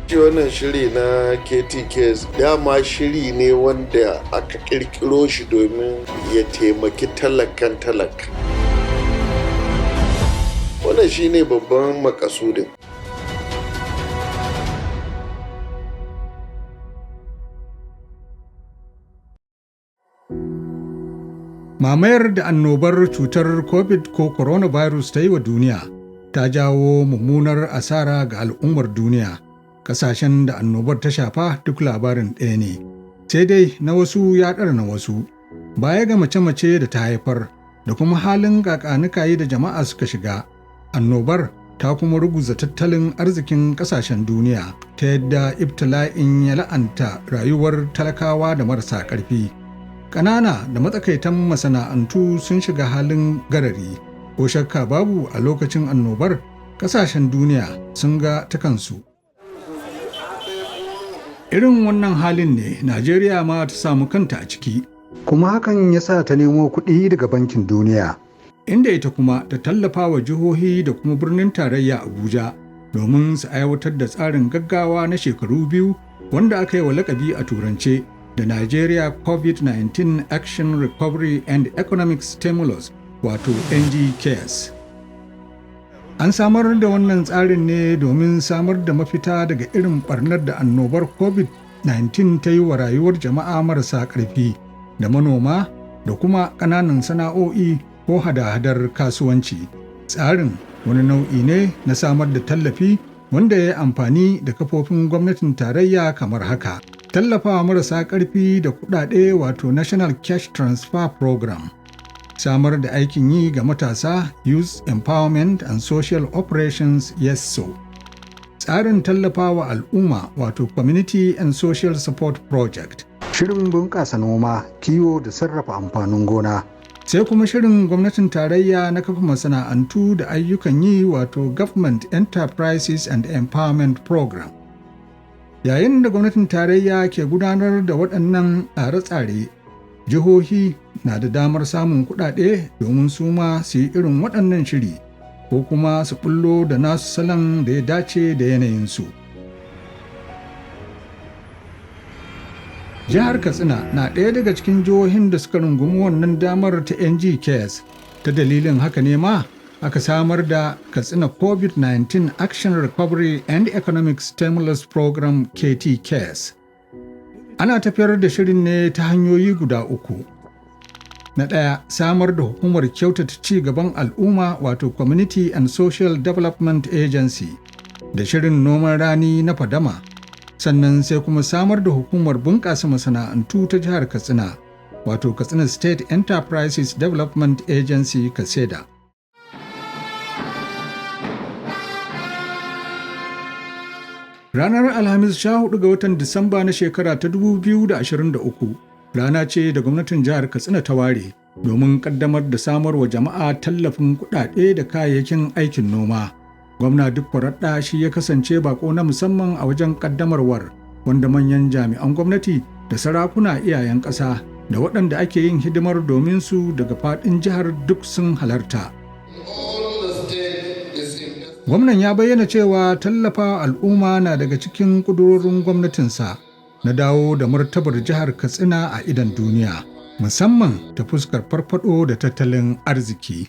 Shi wannan shiri na KTKs dama shiri ne wanda aka kirkiro shi domin ya taimaki talakan talaka. Wannan shi ne babban makasudin. Mamayar da annobar cutar COVID ko coronavirus ta yi wa duniya ta jawo mummunar asara ga al'ummar duniya. Ƙasashen da annobar ta shafa duk labarin ɗaya ne, sai dai na wasu ya ɗara na wasu. Baya ga mace-mace da ta haifar da kuma halin ƙaƙanikayi da jama'a suka shiga, annobar ta kuma ruguza tattalin arzikin ƙasashen duniya ta yadda ibtila'in ya la'anta rayuwar talakawa da marasa ƙarfi. Ƙanana da matsakaitan masana'antu sun shiga halin garari, ko shakka babu a lokacin annobar ƙasashen duniya sun ga ta kansu. Irin wannan halin ne Najeriya ma ta samu kanta a ciki. Kuma hakan ya sa ta nemo kuɗi daga Bankin Duniya. Inda ita kuma ta tallafa wa jihohi da kuma birnin tarayya Abuja domin su aiwatar da tsarin gaggawa na shekaru 2 wanda aka yi wa lakabi a turance da Nigeria COVID-19 Action Recovery and Economic Stimulus wato NGCAS. An samar da wannan tsarin ne domin samar da mafita daga irin barnar da annobar COVID-19 ta yi wa rayuwar jama'a marasa ƙarfi da manoma da kuma ƙananan sana'o'i ko hada-hadar kasuwanci. Tsarin wani nau'i ne na samar da tallafi wanda ya yi amfani da kafofin gwamnatin tarayya kamar haka. Tallafawa marasa ƙarfi da kuɗaɗe wato National Cash Transfer Program. Samar da aikin yi ga matasa Youth Empowerment and Social Operations YESSO. Tsarin tallafawa al'umma wato Community and Social Support Project. Shirin bunƙasa noma, kiwo da sarrafa amfanin gona. Sai kuma shirin gwamnatin tarayya na kafa masana'antu da ayyukan yi wato Government Enterprises and Empowerment Program. Yayin da gwamnatin tarayya ke gudanar da waɗannan tsare-tsare, jihohi na da damar samun kuɗaɗe domin su ma su yi irin waɗannan shiri ko kuma su ɓullo da nasu salon da ya dace da yanayinsu. Jihar Katsina na ɗaya daga cikin jihohin da suka rungumi wannan damar ta NGCAS. Ta dalilin haka ne ma aka samar da Katsina COVID-19 Action Recovery and Economic Stimulus Program KTCAS. Ana tafiyar da shirin ne ta hanyoyi guda uku. Na ɗaya, samar da hukumar kyautata ci gaban al'umma wato Community and Social Development Agency da shirin noman rani na fadama. Sannan sai kuma samar da hukumar bunƙasa masana'antu ta jihar Katsina wato Katsina State Enterprises Development Agency Kaseda. Ranar Alhamis 14 ga watan Disamba na shekara ta 2023 rana ce da gwamnatin jihar Katsina ta ware domin kaddamar da samar wa jama'a tallafin kuɗaɗe da kayayyakin aikin noma. Gwamna Dikko Radda shi ya kasance bako na musamman a wajen kaddamarwar wanda manyan jami'an gwamnati da sarakuna iyayen ƙasa da waɗanda ake yin hidimar domin su daga faɗin jihar duk sun halarta. Gwamnan ya bayyana cewa tallafa al'umma na daga cikin ƙudurorin gwamnatinsa na dawo da martabar jihar Katsina a idon duniya, musamman ta fuskar farfado da tattalin arziki.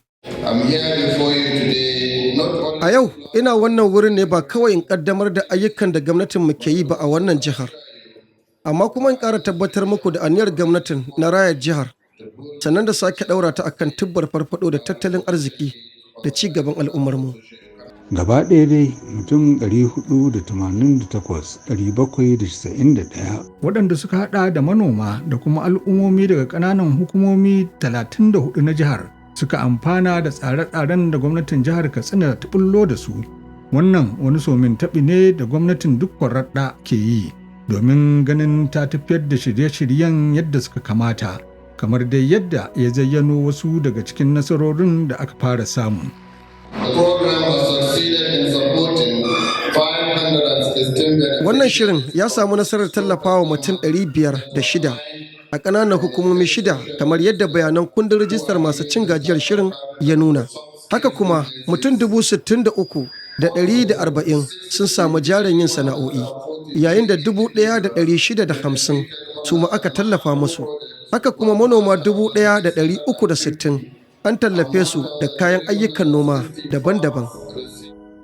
A yau, ina wannan wurin ne ba kawai in ƙaddamar da ayyukan da gwamnatinmu ke yi ba a wannan jihar, amma kuma in ƙara tabbatar muku da aniyar gwamnatin na raya jihar, sannan da sake ɗaura ta akan tubbar farfado da tattalin arziki da ci gaban al'ummarmu. Gaba ɗaya dai mutum 488,791 waɗanda suka haɗa da manoma da kuma al'ummomi daga ƙananan hukumomi 34 na jihar suka amfana da tsare-tsaren da gwamnatin jihar Katsina ta bullo da su. Wannan wani somin taɓi ne da gwamnatin Dikko Radda ke yi domin ganin ta tafiyar da shirye-shiryen yadda suka kamata, kamar dai yadda ya zayyano wasu daga cikin nasarorin da aka fara samu. Wannan shirin ya samu nasarar tallafawa mutum 506 a ƙananan hukumomi 6 kamar yadda bayanan kundin rijistar masu cin gajiyar shirin ya nuna. Haka kuma mutum 63 da 140 sun samu jarin yin sana'o'i, yayin da 1,650 su ma aka tallafa musu. Haka kuma manoma 1,360 an tallafe su da kayan ayyukan noma daban-daban.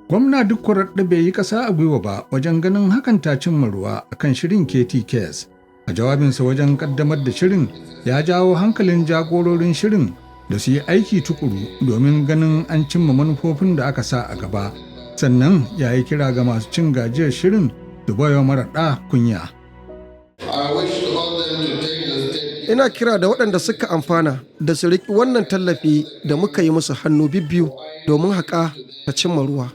Gwamna duk da bai yi ƙasa a gwiwa ba wajen ganin hakan ta cimma ruwa a kan shirin KTKS. A jawabinsa wajen ƙaddamar da shirin ya jawo hankalin jagororin shirin da su yi aiki tukuru domin ganin an cimma manufofin da aka sa a gaba. Sannan ya yi kira ga masu cin gajiyar shirin su baiwa maraɗa kunya. Ina kira da waɗanda suka amfana da su riƙi wannan tallafi da muka yi musu hannu bibbiyu domin haƙa ta cimma ruwa.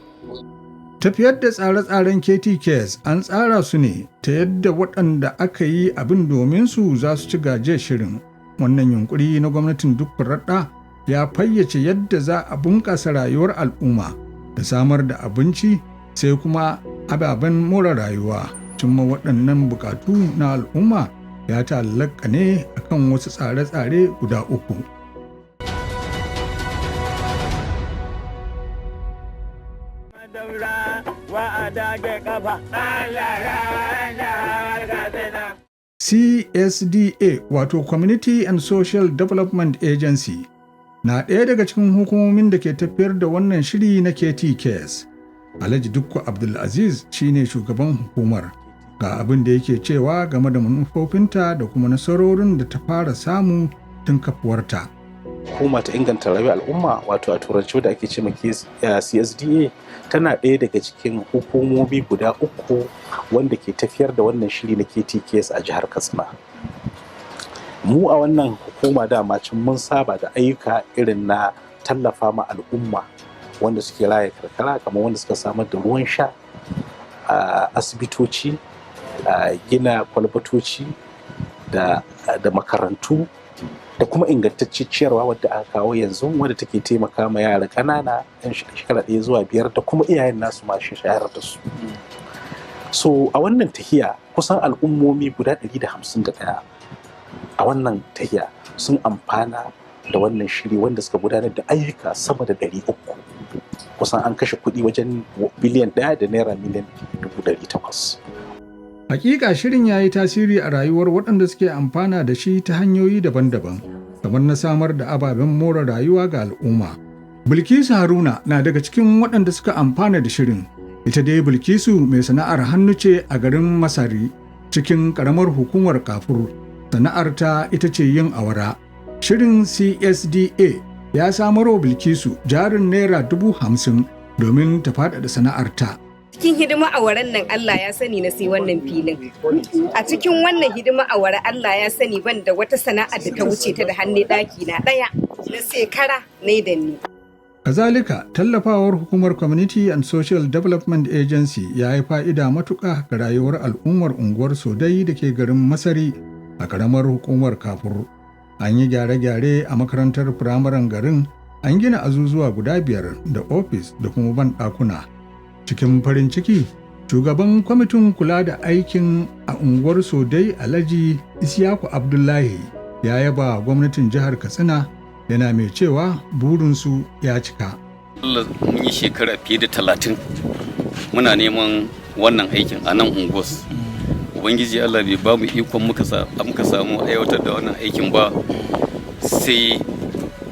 Tafiyar da tsare-tsaren KTKS an tsara su ne ta yadda waɗanda aka yi abin domin su za su ci gajiyar shirin. Wannan yunkuri na gwamnatin duk raɗa ya fayyace yadda za a bunƙasa rayuwar al'umma da samar da abinci sai kuma ababen more rayuwa. Cimma waɗannan buƙatu na al'umma ya ta'allaka ne akan wasu tsare-tsare guda uku. CSDA wato Community and Social Development Agency na ɗaya daga cikin hukumomin da ke tafiyar da wannan shiri na KTKS. Alhaji Dukku Abdulaziz shine shugaban hukumar. Ga abin da yake cewa game da manufofinta da kuma nasarorin da ta fara samu tun kafuwarta. Hukuma ta inganta rayuwar al'umma wato a turanci da ake ce CSDA tana ɗaya daga cikin hukumomi guda uku wanda ke tafiyar da wannan shiri na KTKS a jihar Katsina. Mu a wannan hukuma dama can mun saba da ayyuka irin na tallafa ma al'umma wanda suke raya karkara, kamar wanda suka samar da ruwan sha, asibitoci, gina kwalbatoci da makarantu da kuma ingantaccen ciyarwa wadda aka kawo yanzu wadda take taimaka ma yara ƙanana yan shekara 1 zuwa 5 da kuma iyayen nasu ma shayar da su. So a wannan tahiya kusan al'ummomi guda 151 a wannan tahiya sun amfana da wannan shiri wanda suka gudanar da ayyuka sama da 300. Kusan an kashe kuɗi wajen biliyan 1 da naira miliyan 800. Hakika shirin ya yi tasiri a rayuwar waɗanda suke amfana da shi ta hanyoyi daban-daban, kamar na samar da ababen more rayuwa ga al'umma. Bilkisu Haruna na daga cikin waɗanda suka amfana da shirin. Ita dai Bilkisu mai sana'ar hannu ce a garin Masari cikin ƙaramar hukumar Kafur. Sana'arta ita ce yin awara. Shirin CSDA ya samarwa Bilkisu jarin naira 50,000 domin ta faɗaɗa sana'arta. Cikin hidima a waren nan Allah ya sani na sai wannan filin. A cikin wannan hidima a ware Allah ya sani ban da wata sana'a da ta wuce ta da hannu ɗaki na ɗaya na sai kara ne da ni. Kazalika tallafawar hukumar Community and Social Development Agency ya yi fa'ida matuƙa ga rayuwar al'ummar unguwar Sodai da ke garin Masari a ƙaramar hukumar Kafur. An yi gyare-gyare a makarantar firamaren garin, an gina azuzuwa guda 5 da ofis da kuma banɗakuna. Cikin farin ciki, shugaban kwamitin kula da aikin a unguwar Sodai Alhaji Isiyaku Abdullahi ya yaba gwamnatin jihar Katsina yana mai cewa burinsu ya cika. Mun yi shekara fiye da 30 muna neman wannan aikin a nan unguwar. Ubangiji Allah bai ba mu ikon muka samu aiwatar da wannan aikin ba sai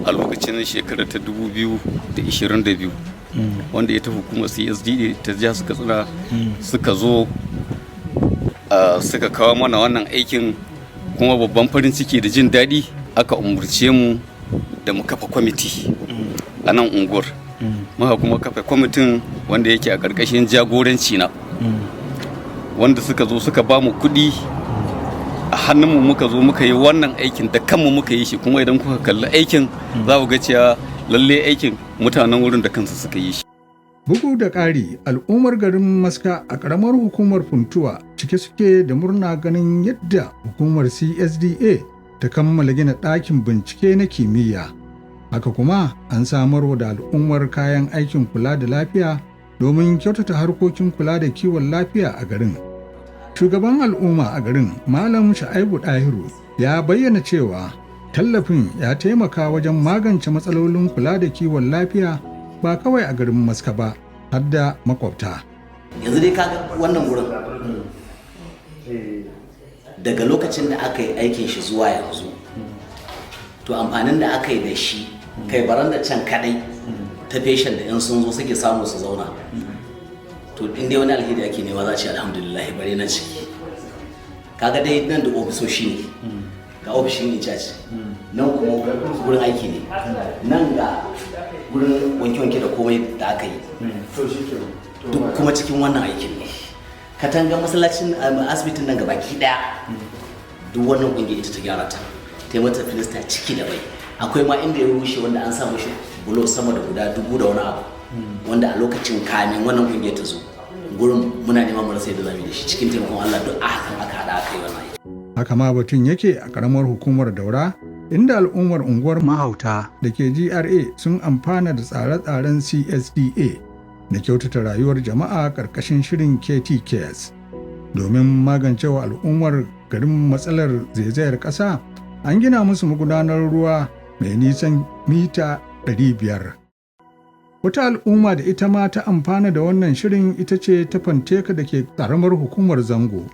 a lokacin shekara ta 2022. Wanda ita hukumar CSD ta jiha Katsina suka zo suka kawo mana wannan aikin, kuma babban farin ciki da jin daɗi aka umurce mu da mu kafa kwamiti a nan unguwar. Muka kuma kafa kwamitin wanda yake a ƙarƙashin jagoranci na, wanda suka zo suka ba mu kuɗi a hannunmu, muka zo muka yi wannan aikin da kanmu muka yi shi. Kuma idan kuka kalli aikin za ku ga cewa lalle aikin mutanen wurin da kansu suka yi shi. Bugu da ƙari, al'ummar garin Maska a ƙaramar hukumar Funtuwa cike suke da murna ganin yadda hukumar CSDA ta kammala gina ɗakin bincike na kimiyya. Haka kuma an samarwa da al'ummar kayan aikin kula da lafiya domin kyautata harkokin kula da kiwon lafiya a garin. Shugaban al'umma a garin, Malam Sha'aibu Ɗahiru, ya bayyana cewa tallafin ya taimaka wajen magance matsalolin kula da kiwon lafiya ba kawai a garin Maska ba, har da makwabta. Yanzu dai kaga wannan wurin daga lokacin da aka yi aikin shi zuwa yanzu to amfanin da aka yi da shi kai baran da can kadai ta feshin da in sun zo suke samu su zauna to in dai wani alheri ake nema za a ce alhamdulillah bare na ciki kaga dai nan da ofisoshi ne ga ofishin in charge nan kuma wurin aiki ne nan ga wurin wanke-wanke da komai da aka yi duk kuma cikin wannan aikin ne katangar masallacin asibitin nan gabaki daya duk wannan kungiya ita ta gyara ta ta yi mata filista ciki da bai akwai ma inda ya rushe wanda an samu shi bulo sama da guda 1000 da wani abu wanda a lokacin kamin wannan kungiya ta zo gurin muna neman mu rasa yadda zamu da shi cikin taimakon Allah duk a hakan aka hada aka yi wannan aiki. Haka ma batun yake a karamar hukumar Daura inda al'ummar unguwar Mahauta da ke GRA sun amfana da tsare-tsaren CSDA da kyautata rayuwar jama'a ƙarƙashin shirin KTKS. Domin magancewa al'ummar garin matsalar zaizayar ƙasa, an gina musu magudanar ruwa mai nisan mita 500. Wata al'umma da ita ma ta amfana da wannan shirin ita ce ta Fanteka da ke ƙaramar hukumar Zango,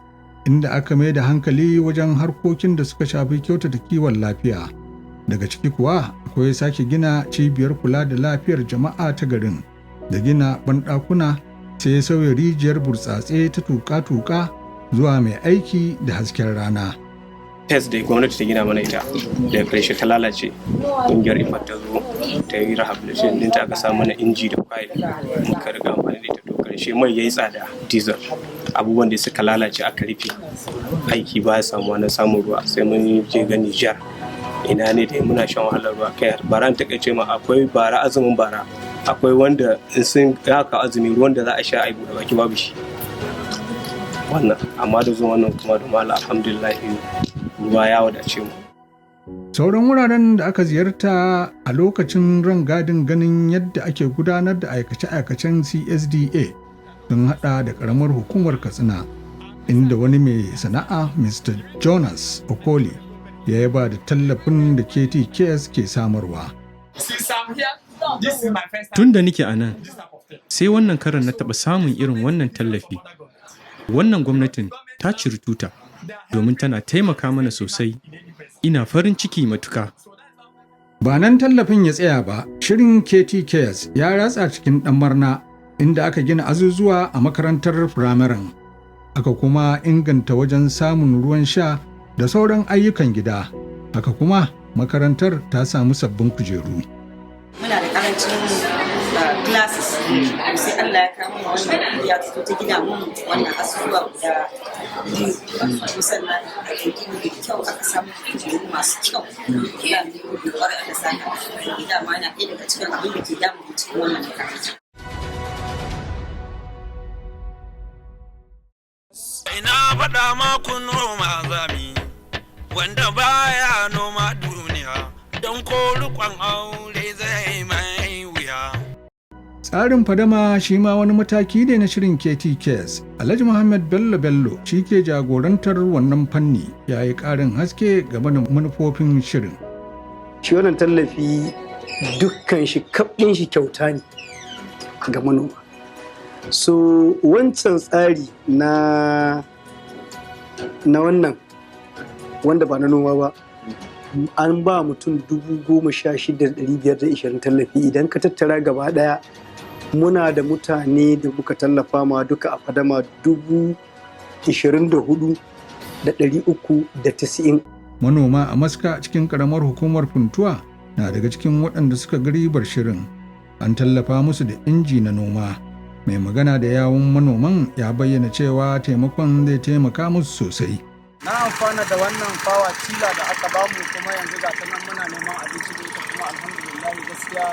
inda aka mai da hankali wajen harkokin da suka shafi kyautata kiwon lafiya. Daga ciki kuwa akwai sake gina cibiyar kula da lafiyar jama'a ta garin, da gina banɗakuna sai sauya rijiyar burtsatse ta tuƙa-tuƙa zuwa mai aiki da hasken rana. test da gwamnati ta gina mana ita da ƙarshe ta lalace ƙungiyar ifar ta zo ta yi rehabilitation ɗinta aka samu mana inji da fayil muka riga amfani da ita to ƙarshe mai yayi tsada diesel abubuwan da suka lalace aka rufe aiki ba ya samu na samun ruwa sai mun je ga Nijar ina ne da muna shan wahalar ruwa kai bara ta kace ma akwai bara azumin bara akwai wanda in sun haka azumi ruwan da za a sha a buɗe baki babu shi wannan amma da zuwa wannan kuma da mala alhamdulillah ruwa ya wadace mu. Sauran wuraren da aka ziyarta a lokacin rangadin ganin yadda ake gudanar da aikace-aikacen CSDA sun hada da karamar hukumar Katsina, inda wani mai sana'a Mr. Jonas Okoli ya yaba da tallafin da KTKS ke samarwa. Tun da nike a nan, sai wannan karan na taɓa samun irin wannan tallafi. Wannan gwamnatin ta ciri tuta domin tana taimaka mana sosai. Ina farin ciki matuka. Ba nan tallafin ya tsaya ba, shirin KTKS ya ratsa cikin Ɗanmarna inda aka gina azuzuwa a makarantar firamaren. Aka kuma inganta wajen samun ruwan sha da sauran ayyukan gida. Haka kuma makarantar ta samu sabbin kujeru. Muna da karancin classes sai Allah ya kama wannan kungiya ta ta gina mun wannan asusuwa guda biyu sannan a cikin da kyau aka samu kujeru masu kyau ya ne da kwarai aka saka gida ma yana ɗaya daga cikin abin da ke damu cikin wannan makaranta. Ina faɗa maku noma zami wanda baya noma duniya don ko rikon aure zai mai wuya. Tsarin fadama shi ma wani mataki ne na shirin KTKS. Alhaji Muhammad Bello shi ke jagorantar wannan fanni ya yi ƙarin haske game da manufofin shirin. Shi wannan tallafi dukkan shi kaɓin shi kyauta ne ga manoma. So wancan tsari na wannan wanda ba na noma ba an ba mutum 16,520 tallafi idan ka tattara gaba daya muna da mutane da muka tallafa ma duka a fadama 24,390. Manoma a Maska cikin karamar hukumar Funtuwa na daga cikin waɗanda suka ga ribar shirin. An tallafa musu da inji na noma. Mai magana da yawun manoman ya bayyana cewa taimakon zai taimaka musu sosai. Na amfana da wannan fawa tila da aka bamu kuma yanzu ga ta nan muna neman abinci da ita kuma alhamdulillah gaskiya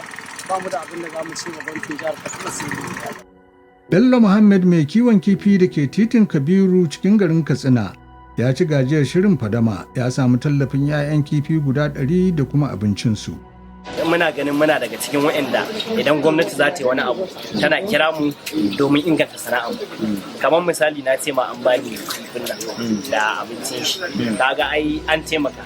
ba mu da abin da za mu ci gaban jihar Katsina sai Bello Muhammad mai kiwon kifi da ke titin Kabiru cikin garin Katsina ya ci gajiyar shirin fadama ya samu tallafin 'ya'yan kifi guda 100 da kuma abincinsu. Muna ganin muna daga cikin waɗanda idan gwamnati za ta yi wani abu tana kira mu domin inganta sana'ar kamar misali na ce ma an bani kifin nan da abincin shi kaga ai an taimaka.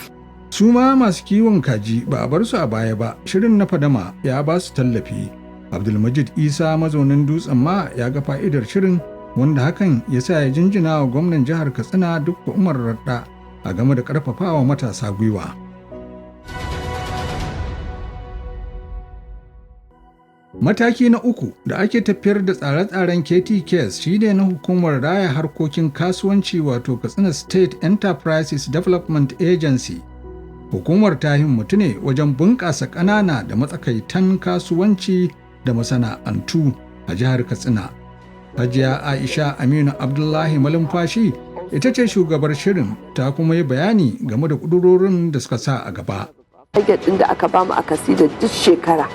Su ma masu kiwon kaji ba a bar su a baya ba, shirin na fadama ya ba su tallafi Abdulmajid Isa mazaunin Dutsen ma ya ga fa'idar shirin, wanda hakan ya sa ya jinjina wa gwamnan jihar Katsina Dukko Umar Radda a game da ƙarfafawa matasa gwiwa. Mataki na uku da ake tafiyar da tsare-tsaren KTKS shi ne na hukumar raya harkokin kasuwanci wato Katsina State Enterprises Development Agency. Hukumar ta himmatu ne wajen bunƙasa ƙanana da matsakaitan kasuwanci da masana'antu a jihar Katsina. Hajiya Aisha Aminu Abdullahi Malumfashi ita ce shugabar shirin, ta kuma yi bayani game da ƙudurorin da suka sa a gaba. Target ɗin da aka bamu a kasida duk shekara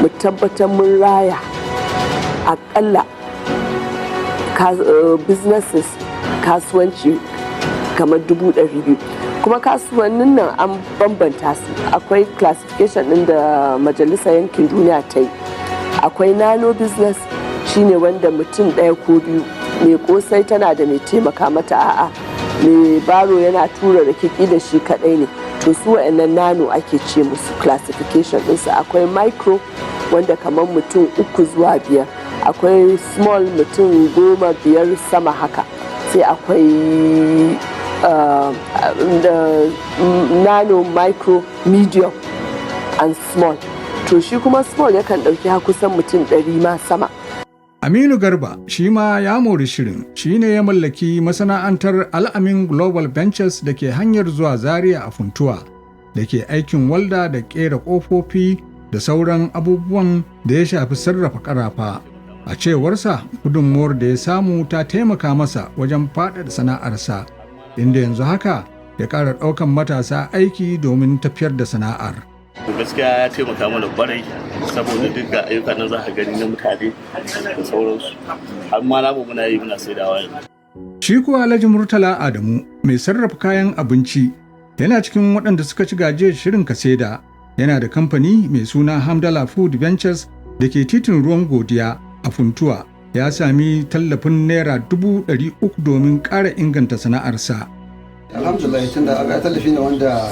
mu tabbatar mun raya akalla businesses kasuwanci kamar 200,000, kuma kasuwannin nan an bambanta su. Akwai classification ɗin da majalisar yankin duniya ta yi. Akwai nano business, shine wanda mutum ɗaya ko biyu, mai kosai tana da mai taimaka mata, a'a mai baro yana tura rikiki da shi kaɗai ne, to su wa'annan nano ake ce musu classification ɗinsu. Akwai micro wanda kamar mutum 3 zuwa 5, akwai small mutum 10, 5 sama haka, sai akwai nano, micro, medium and small. To shi kuma small yakan ɗauki kusan mutum 100 ma sama. Aminu Garba shi ma ya mori shirin, shi ne ya mallaki masana'antar Al'amin Global Ventures da ke hanyar zuwa Zaria a Funtuwa, da ke aikin walda da ƙera ƙofofi da sauran abubuwan da ya shafi sarrafa ƙarafa. A cewarsa, gudunmuwar da ya samu ta taimaka masa wajen faɗaɗa sana'arsa, inda yanzu haka ya ƙara ɗaukan matasa aiki domin tafiyar da sana'ar. Gaskiya ya taimaka mana kwarai, saboda duk ga ayyukan nan za ka gani na mutane da sauransu, har ma namu muna yi muna saidawa yanzu. Shi kuwa Alhaji Murtala Adamu mai sarrafa kayan abinci yana cikin waɗanda suka ci gajiyar shirin Kaseda. Yana da kamfani mai suna Hamdala Food Ventures da ke titin Ruwan Godiya a Funtuwa. Ya sami tallafin Naira 300,000 domin ƙara inganta sana'arsa. Alhamdulillah, tunda aga tallafi ne wanda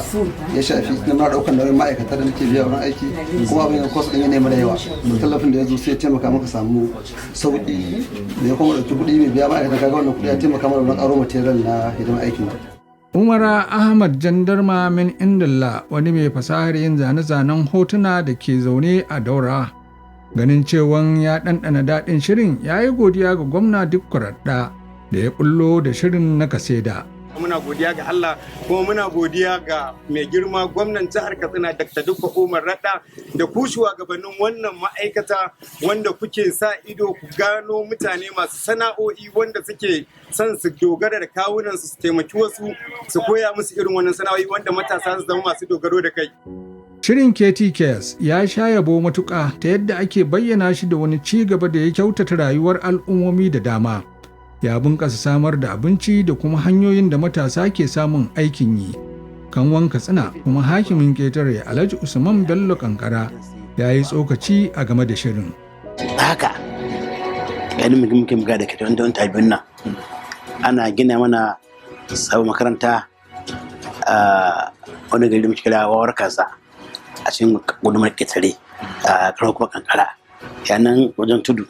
ya shafi na mara daukar nauyin ma'aikata da nake biya wurin aiki, kuma abin da cost din ya nema da yawa. Tallafin da ya zo sai ya taimaka maka samu sauki, da ya kuma dauki kuɗi mai biya ma'aikata, kaga wannan kuɗi ya taimaka mana wurin aro material na hidimar aikin. Umara Ahmad Jandarma min Indalla, wani mai fasahar yin zane-zanen hotuna da ke zaune a Daura, ganin cewan ya ɗanɗana daɗin shirin, ya yi godiya ga gwamna Dikko Radda da ya ɓullo da shirin na Kaseda. Muna godiya ga Allah, kuma muna godiya ga mai girma gwamnan jihar Katsina Dr. Dukko Umar Radda da ku shugabannin wannan ma'aikata wanda kuke sa ido ku gano mutane masu sana'o'i wanda suke son su dogara da kawunan su taimaki wasu, su koya musu irin wannan sana'o'i wanda matasa su zama masu dogaro da kai. Shirin KTKS ya sha yabo matuƙa ta yadda ake bayyana shi da wani ci gaba da ya kyautata rayuwar al'ummomi da dama. Ya bunƙasa samar da abinci da kuma hanyoyin da matasa ke samun aikin yi. Kanwan Katsina kuma hakimin ƙetare Alhaji Usman Bello Kankara ya yi tsokaci a game da shirin. Haka, ganin muke muka da ke wanda wani biyun nan, ana gina mana sabon makaranta a wani gari muke kira wawar kasa a cikin gudumar ƙetare a karar kuma Kankara, yanan wajen tudu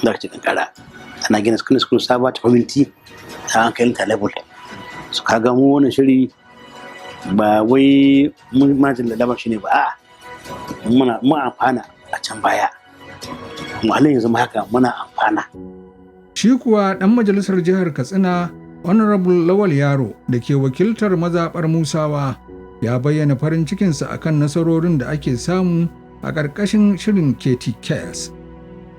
da ake Kankara. Ana gina school sabuwa ta community ta hankalin level, su kaga mu wannan shiri ba wai mun majin da labar shi ne ba, a muna amfana a can baya, mu halin yanzu ma haka muna amfana. Shi kuwa ɗan majalisar jihar Katsina Honorable Lawal Yaro da ke wakiltar mazaɓar Musawa ya bayyana farin cikinsa akan nasarorin da ake samu a ƙarƙashin shirin KTKS.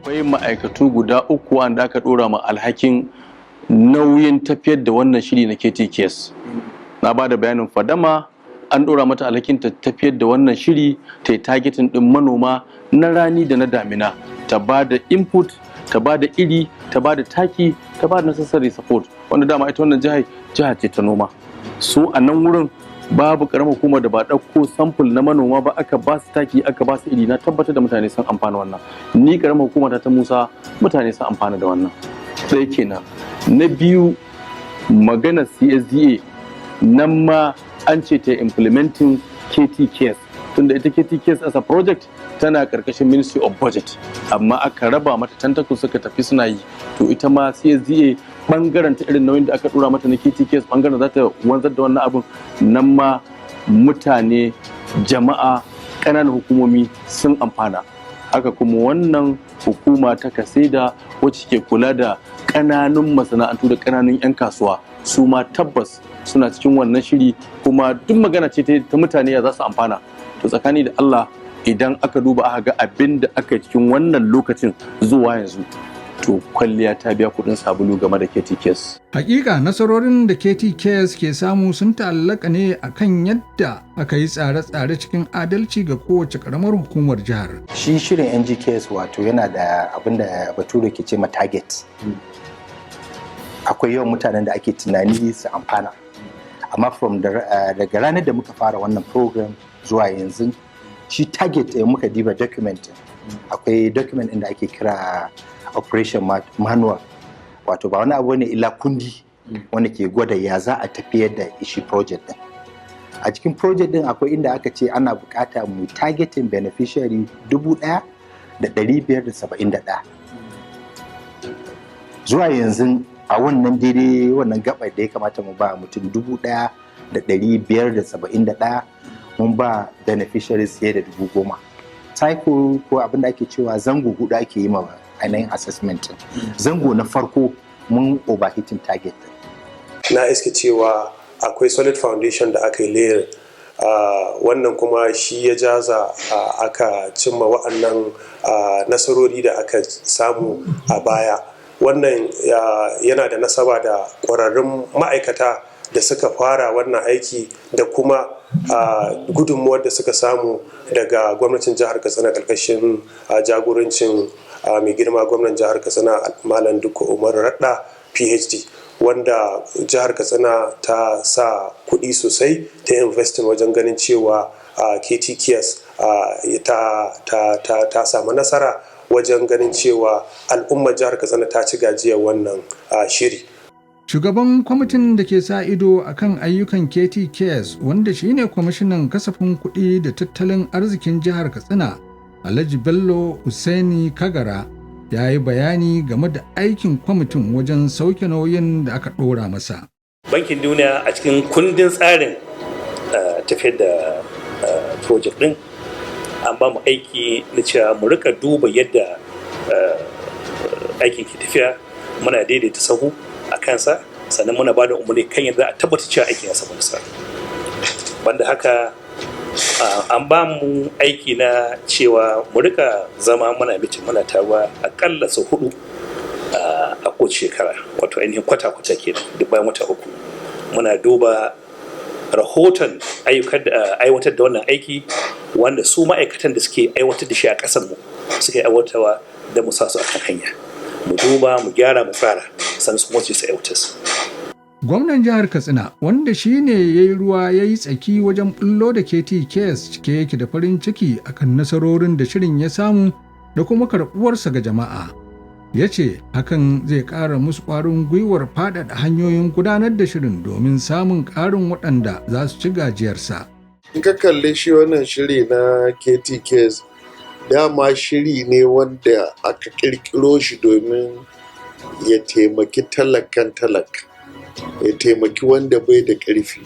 Akwai ma'aikatu guda 3 wanda aka ɗora ma alhakin nauyin tafiyar da wannan shiri na KTKS. Na ba da bayanin fadama, an ɗora mata alhakin ta tafiyar da wannan shiri, ta yi targeting ɗin manoma na rani da na damina, ta ba da input, ta ba da iri, ta ba da taki, ta ba da necessary support, wanda dama ita wannan jiha ce ta noma. Su a nan wurin babu karamar hukumar da ba ɗauko sample na manoma ba, aka ba su taki, aka ba su iri, na tabbatar da mutane sun amfana wannan. Ni karamar hukumar ta Musa, mutane sun amfana da wannan. Sai kenan. Na biyu, maganar CSDA, nan ma an ce ta implementing KTKS tunda ita KTKS as a project tana karkashin Ministry of Budget, amma aka raba mata tentacles suka tafi suna yi. To ita ma CSDA bangaren ta irin nauyin da aka dora mata na KTKS bangaren za ta wanzar da wannan abun, nan ma mutane, jama'a, ƙananan hukumomi sun amfana. Haka kuma wannan hukuma ta kaseda wacce ke kula da ƙananun masana'antu da ƙananun 'yan kasuwa, su ma tabbas suna cikin wannan shiri, kuma duk magana ce ta mutane ya za su amfana. To tsakani da Allah idan aka duba aka ga abin da aka yi cikin wannan lokacin zuwa yanzu, to kwalliya ta biya kuɗin sabulu game da KTKS. Hakika nasarorin da KTKS ke samu sun ta'allaka ne akan yadda aka yi tsare-tsare cikin adalci ga kowace karamar hukumar jihar. Shi shirin NGKS wato yana da abin da bature ke ce ma target. Akwai yawan mutanen da ake tunani su amfana. Amma daga ranar da muka fara wannan program zuwa yanzu, shi target muka diba document. Akwai document inda ake kira operation manual, wato ba wani abu ne illa kundi wanda ke gwada ya za a tafiyar da shi project din. A cikin project din akwai inda aka ce ana bukata mu targeting beneficiary 1,571. Zuwa yanzu a wannan daidai wannan gabar da ya kamata mu ba mutum 1,571, mun ba beneficiaries fiye da 10,000. Cycle ko abin da ake cewa zango hudu ake yi ma ainihin assessment. Zango na farko mun overhitting target. Na iske cewa akwai solid foundation da aka yi layer, wannan kuma shi ya jaza aka cimma wa'annan nasarori da aka samu a baya. Wannan yana da nasaba da ƙwararrun ma'aikata da suka fara wannan aiki da kuma gudunmuwar da suka samu daga gwamnatin jihar Katsina ƙarƙashin jagorancin mai girma gwamnan jihar Katsina Malam Dukko Umar Radda PhD, wanda jihar Katsina ta sa kuɗi sosai ta investin wajen ganin cewa KTKS ta samu nasara wajen ganin cewa al'ummar jihar Katsina ta ci gajiyar wannan shiri. Shugaban kwamitin da ke sa ido a kan ayyukan KTKS, wanda shine kwamishinan kasafin kuɗi da tattalin arzikin jihar Katsina, Alhaji Bello Hussaini Kagara, ya yi bayani game da aikin kwamitin wajen sauke nauyin da aka ɗora masa. Bankin Duniya a cikin kundin tsarin tafiyar da project ɗin an ba mu aiki na cewa mu rika duba yadda aikin ke tafiya, muna daidaita sahu a kansa, sannan muna ba da umarni kan yadda a tabbatar cewa aikin ya samu nasara. Banda haka an ba mu aiki na cewa mu rika zama muna mitin, muna taruwa akalla sau 4 a kowace shekara, wato ainihin kwata-kwata kenan duk bayan wata 3 muna duba rahoton aiwatar da wannan aiki, wanda su ma'aikatan da suke aiwatar da shi a ƙasar mu suke aiwatarwa da mu sa su akan hanya, mu duba mu gyara mu fara sannan su moce su aiwatar. Gwamnan jihar Katsina, wanda shi ne ya yi ruwa ya yi tsaki wajen bullo da KTKS, cike yake da farin ciki akan nasarorin da shirin ya samu da kuma karɓuwarsa ga jama'a. Ya ce hakan zai ƙara musu ƙwarin gwiwar faɗaɗa hanyoyin gudanar da shirin domin samun ƙarin waɗanda za su ci gajiyarsa. In ka kalli shi wannan shiri na KTKS, dama shiri ne wanda aka ƙirƙiro shi domin ya taimaki talakan talaka, ya taimaki wanda bai da ƙarfi,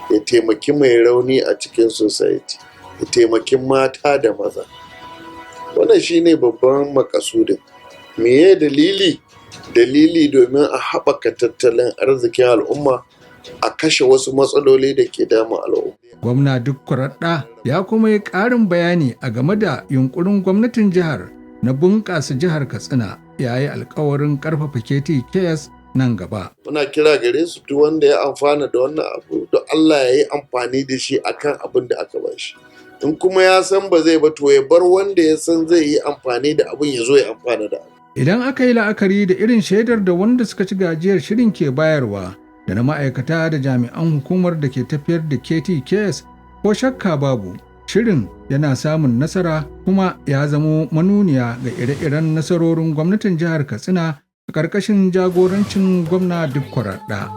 ya taimaki mai rauni a cikin society, ya taimaki mata da maza. Wannan shine babban makasudin. Meye dalili? Dalili domin a haɓaka tattalin arzikin al'umma, a kashe wasu matsaloli da ke damun al'umma. Gwamna Dukko Radda ya kuma yi ƙarin bayani a game da yunkurin gwamnatin jihar na bunƙasa jihar Katsina, ya yi alkawarin ƙarfafa KTKS nan gaba. Muna kira gare su duk wanda ya amfana da wannan abu, don Allah ya yi amfani da shi akan abin da aka ba shi. In kuma ya san ba zai ba, to ya bar wanda ya san zai yi amfani da abin ya zo ya amfana da abu. Idan aka yi la'akari da irin shaidar da wanda suka ci gajiyar shirin ke bayarwa da na ma'aikata da jami'an hukumar da ke tafiyar da KTKS, ko shakka babu, shirin yana samun nasara kuma ya zamo manuniya ga ire-iren nasarorin gwamnatin jihar Katsina a ƙarƙashin jagorancin gwamna Dukko Radda.